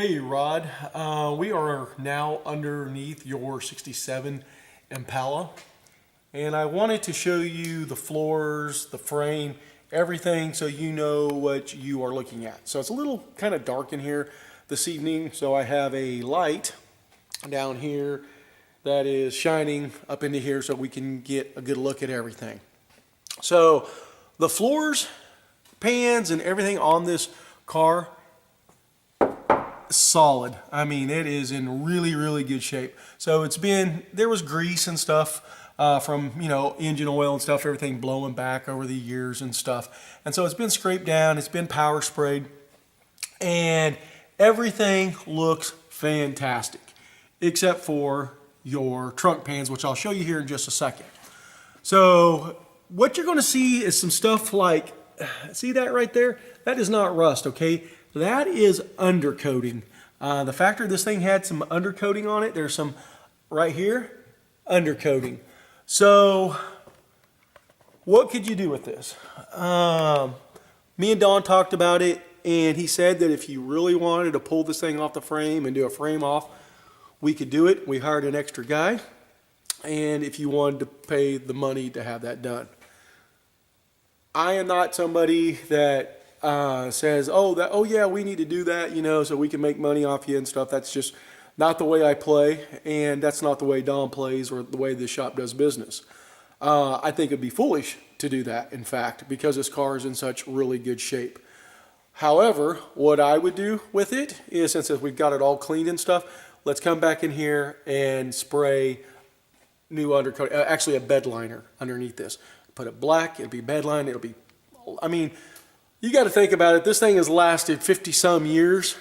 Hey Rod, we are now underneath your 67 Impala, and I wanted to show you the floors, the frame, everything so you know what you are looking at. So it's a little kind of dark in here this evening, so I have a light down here that is shining up into here so we can get a good look at everything. So the floors, pans, and everything on this car, solid. I mean, it is in really good shape. So there was grease and stuff from, engine oil and stuff, everything blowing back over the years and stuff. And so it's been scraped down, it's been power sprayed, and everything looks fantastic, except for your trunk pans, which I'll show you here in just a second. So what you're going to see is some stuff like, see that right there? That is not rust, okay? That is undercoating. The factory, this thing had some undercoating on it. There's some right here, undercoating. So what could you do with this? Me and Don talked about it, and he said that if you really wanted to pull this thing off the frame and do a frame off, we could do it. We hired an extra guy, and if you wanted to pay the money to have that done. I am not somebody that says, oh yeah, we need to do that, so we can make money off you and stuff. That's just not the way I play, and that's not the way Don plays or the way this shop does business. I think it'd be foolish to do that, in fact, because this car is in such really good shape. However, what I would do with it is, since we've got it all cleaned and stuff, let's come back in here and spray new undercoat, actually a bed liner underneath this. Put it black, it'll be bed line, it'll be, you got to think about it. This thing has lasted 50 some years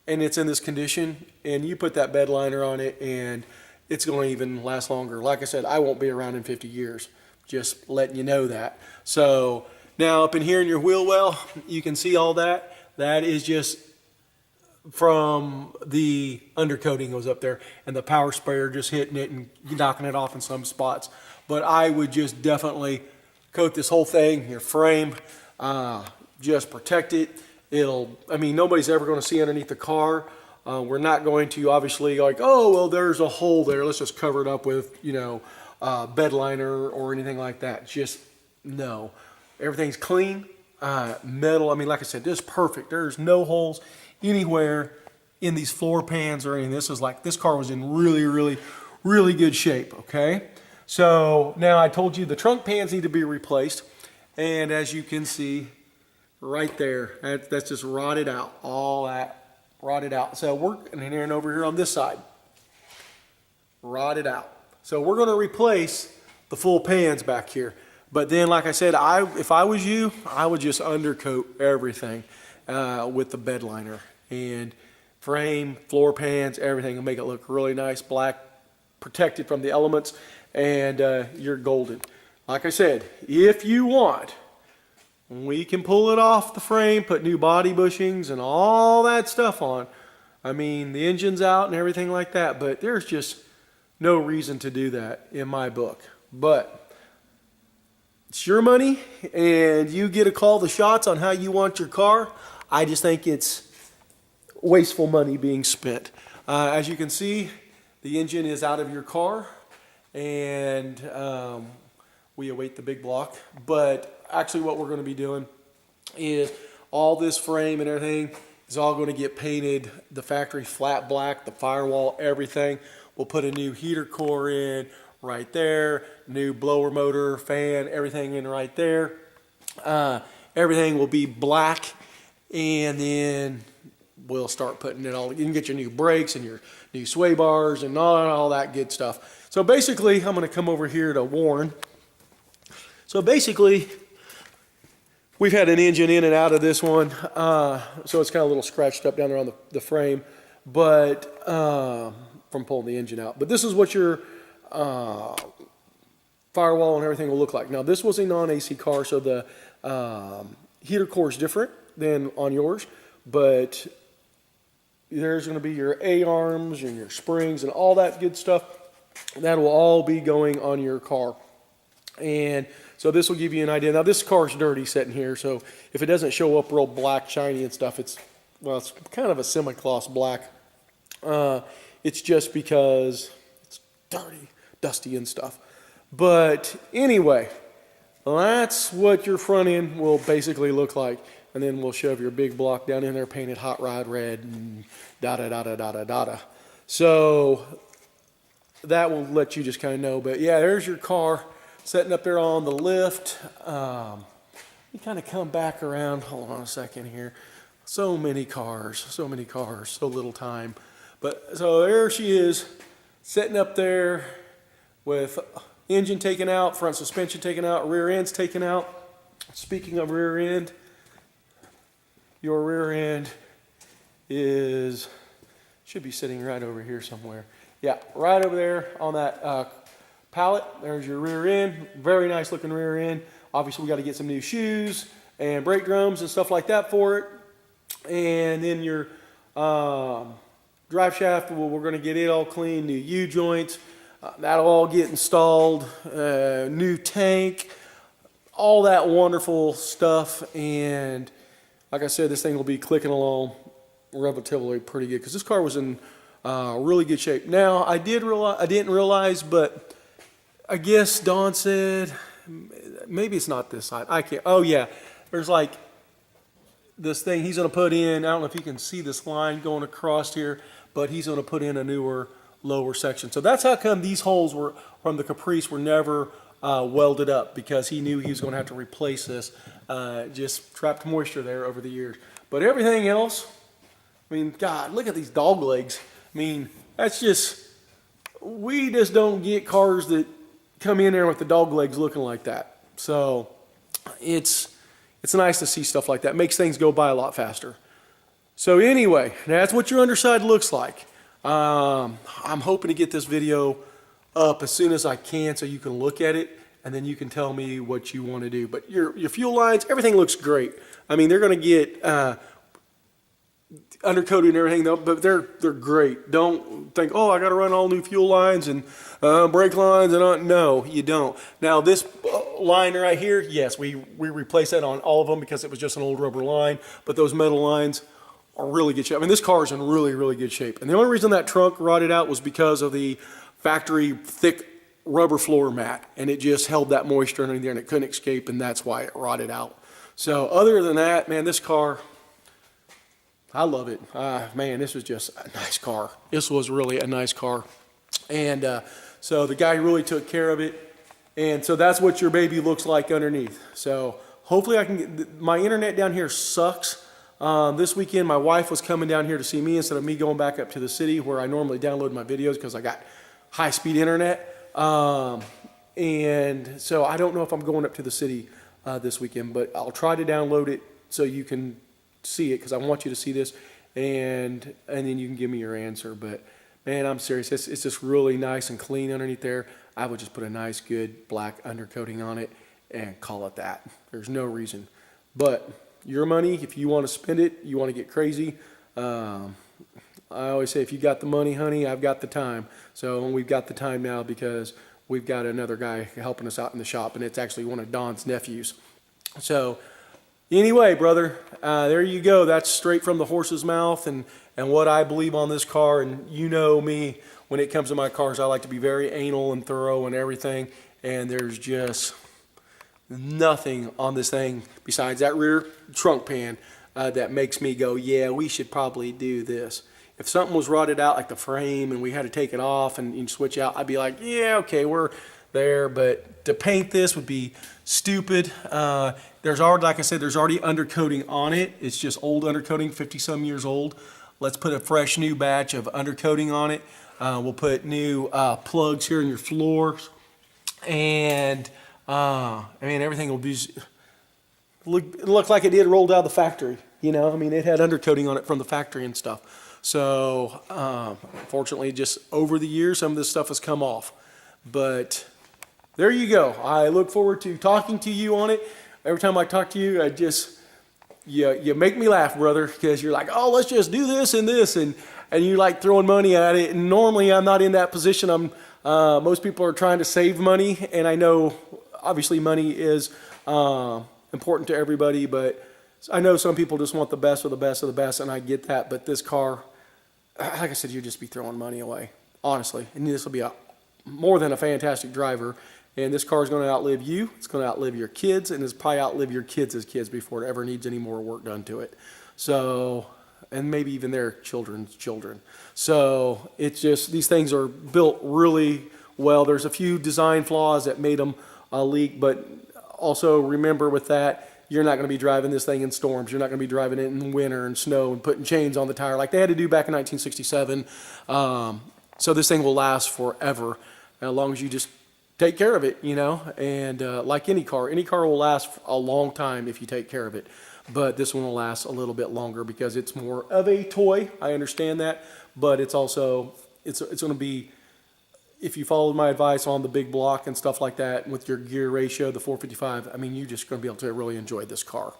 and it's in this condition, and you put that bed liner on it and it's going to even last longer. Like I said, I won't be around in 50 years. Just letting you know that. So now up in here in your wheel well, you can see all that. That is just from the undercoating goes up there and the power sprayer just hitting it and knocking it off in some spots. But I would just definitely coat this whole thing, your frame, just protect it. Nobody's ever going to see underneath the car. We're not going to obviously like, oh, well, there's a hole there, let's just cover it up with, bed liner or anything like that. Just no. Everything's clean, metal. Like I said, this is perfect. There's no holes anywhere in these floor pans or anything. This car was in really good shape, okay? So now I told you the trunk pans need to be replaced, and as you can see right there, that's just rotted out, all that rotted out. So we're in here and over here on this side, rotted out. So we're going to replace the full pans back here. But then, like I said, if I was you, I would just undercoat everything with the bed liner and frame, floor pans, everything, and make it look really nice, black, protected from the elements, and you're golden. Like I said, if you want, we can pull it off the frame, put new body bushings and all that stuff on. The engine's out and everything like that, but there's just no reason to do that in my book. But it's your money, and you get to call the shots on how you want your car. I just think it's wasteful money being spent. As you can see, the engine is out of your car, and we await the big block. But actually what we're going to be doing is all this frame and everything is all going to get painted the factory flat black, the firewall, everything. We'll put a new heater core in right there, new blower motor, fan, everything in right there. Everything will be black, and then we'll start putting it all. You can get your new brakes and your new sway bars and all that good stuff. So basically, I'm going to come over here to Warren. So basically, we've had an engine in and out of this one, so it's kind of a little scratched up down there on the frame, but from pulling the engine out. But this is what your firewall and everything will look like. Now, this was a non-AC car, so the heater core is different than on yours, but there's going to be your A-arms and your springs and all that good stuff. That will all be going on your car. And so this will give you an idea. Now this car's dirty sitting here, so if it doesn't show up real black, shiny and stuff, it's well, it's kind of a semi-gloss black. It's just because it's dirty, dusty and stuff. But anyway, that's what your front end will basically look like. And then we'll shove your big block down in there, painted hot rod red, and da-da-da-da-da-da-da. So that will let you just kind of know. But yeah, there's your car setting up there on the lift. You kind of come back around. Hold on a second here. So many cars, so little time. But so there she is, sitting up there with engine taken out, front suspension taken out, rear end's taken out. Speaking of rear end, your rear end should be sitting right over here somewhere. Yeah, right over there on that pallet. There's your rear end. Very nice looking rear end. Obviously, we got to get some new shoes and brake drums and stuff like that for it. And then your drive shaft, well, we're going to get it all clean, new U-joints. That'll all get installed, new tank, all that wonderful stuff. And like I said, this thing will be clicking along relatively pretty good because this car was in really good shape. Now, I didn't realize, but I guess Don said, maybe it's not this side. I can't. Oh, yeah. There's like this thing he's going to put in. I don't know if you can see this line going across here, but he's going to put in a newer, lower section. So that's how come these holes were from the Caprice were never welded up, because he knew he was going to have to replace this. Just trapped moisture there over the years. But everything else, I mean, God, look at these dog legs. I mean, that's just, we just don't get cars that come in there with the dog legs looking like that. So it's nice to see stuff like that. Makes things go by a lot faster. So anyway, that's what your underside looks like. I'm hoping to get this video up as soon as I can so you can look at it and then you can tell me what you want to do. But your fuel lines, everything looks great. I mean, they're going to get undercoated and everything, though, but they're great. Don't think, oh, I got to run all new fuel lines and brake lines and no, you don't. Now this line right here, yes, we replaced that on all of them because it was just an old rubber line. But those metal lines are really good shape. I mean, this car is in really good shape. And the only reason that trunk rotted out was because of the factory thick rubber floor mat, and it just held that moisture underneath there and it couldn't escape, and that's why it rotted out. So other than that, man, this car, I love it. Man, this was just a nice car. This was really a nice car. And so the guy really took care of it. And so that's what your baby looks like underneath. So hopefully I can get, my internet down here sucks. This weekend my wife was coming down here to see me instead of me going back up to the city where I normally download my videos because I got high-speed internet. And so I don't know if I'm going up to the city this weekend, but I'll try to download it so you can see it because I want you to see this, and then you can give me your answer. But man, I'm serious. It's just really nice and clean underneath there. I would just put a nice, good black undercoating on it and call it that. There's no reason. But your money, if you want to spend it, you want to get crazy. I always say, if you got the money, honey, I've got the time. So we've got the time now because we've got another guy helping us out in the shop, and it's actually one of Don's nephews. So anyway, brother, there you go. That's straight from the horse's mouth and what I believe on this car. And you know me, when it comes to my cars, I like to be very anal and thorough and everything. And there's just nothing on this thing besides that rear trunk pan that makes me go, yeah, we should probably do this. If something was rotted out like the frame and we had to take it off and switch out, I'd be like, yeah, okay, we're there. But to paint this would be stupid. There's already, like I said, there's already undercoating on it. It's just old undercoating, 50-some years old. Let's put a fresh new batch of undercoating on it. We'll put new plugs here in your floors. And I mean, everything will be look like it did rolled out of the factory. You know, I mean, it had undercoating on it from the factory and stuff. So unfortunately, just over the years, some of this stuff has come off. But there you go. I look forward to talking to you on it. Every time I talk to you, I just, you make me laugh, brother, because you're like, oh, let's just do this, and you like throwing money at it. And normally I'm not in that position. Most people are trying to save money, and I know obviously money is important to everybody, but I know some people just want the best of the best of the best, and I get that, but this car, like I said, you'd just be throwing money away, honestly. And this will be more than a fantastic driver. And this car is going to outlive you. It's going to outlive your kids, and it's probably outlive your kids' kids before it ever needs any more work done to it. So, and maybe even their children's children. So it's just, these things are built really well. There's a few design flaws that made them leak, but also remember with that, you're not going to be driving this thing in storms. You're not going to be driving it in winter and snow and putting chains on the tire like they had to do back in 1967. So this thing will last forever as long as you just take care of it, you know. And like any car will last a long time if you take care of it. But this one will last a little bit longer because it's more of a toy. I understand that, but it's also it's going to be, if you follow my advice on the big block and stuff like that with your gear ratio, the 455, I mean, you're just going to be able to really enjoy this car.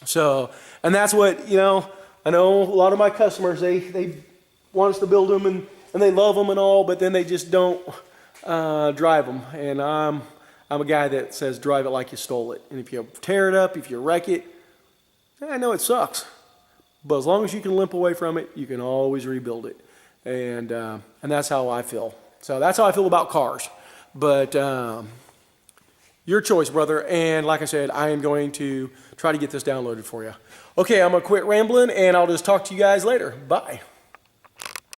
So, and that's what, you know, I know a lot of my customers, they want us to build them and they love them and all, but then they just don't drive them. And I'm a guy that says drive it like you stole it. And if you tear it up, if you wreck it, I know it sucks, but as long as you can limp away from it, you can always rebuild it. And that's how I feel. So that's how I feel about cars. But your choice, brother. And like I said, I am going to try to get this downloaded for you. Okay, I'm going to quit rambling, and I'll just talk to you guys later. Bye.